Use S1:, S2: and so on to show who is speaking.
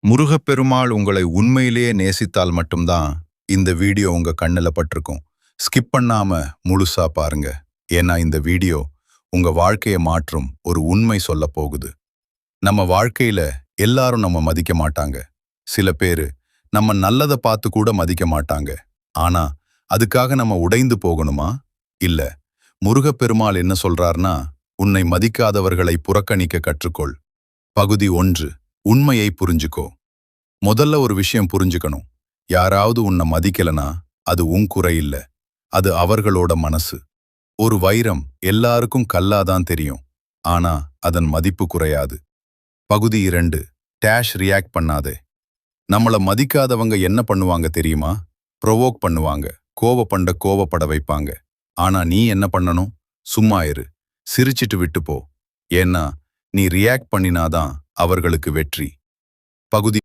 S1: முருகப்பெருமாள் உங்களை உண்மையிலேயே நேசித்தால் மட்டும்தான் இந்த வீடியோ உங்க கண்ணுல பட்டிருக்கும். ஸ்கிப் பண்ணாம முழுசா பாருங்க. ஏன்னா இந்த வீடியோ உங்க வாழ்க்கையை மாற்றும் ஒரு உண்மை சொல்ல போகுது. நம்ம வாழ்க்கையில எல்லாரும் நம்ம மதிக்க மாட்டாங்க. சில பேரு நம்ம நல்லதை பார்த்து கூட மதிக்க மாட்டாங்க. ஆனா அதுக்காக நம்ம உடைந்து போகணுமா? இல்ல. முருகப்பெருமாள் என்ன சொல்றார்னா, உன்னை மதிக்காதவர்களை புறக்கணிக்க கற்றுக்கொள். பகுதி 1. உண்மையை புரிஞ்சுக்கோ. முதல்ல ஒரு விஷயம் புரிஞ்சுக்கணும். யாராவது உன்னை மதிக்கலனா அது உன் குறை இல்ல. அது அவர்களோட மனசு. ஒரு வைரம் எல்லாருக்கும் கல்லாதான் தெரியும். ஆனா அதன் மதிப்பு குறையாது. பகுதி 2. டேஷ் ரியாக்ட் பண்ணாதே. நம்மள மதிக்காதவங்க என்ன பண்ணுவாங்க தெரியுமா? ப்ரொவோக் பண்ணுவாங்க. கோவப்பட வைப்பாங்க. ஆனா நீ என்ன பண்ணணும்? சும்மா இரு. சிரிச்சிட்டு விட்டு போ. ஏன்னா நீ ரியாக்ட் பண்ணினாதான் அவர்களுக்கு வெற்றி. பகுதி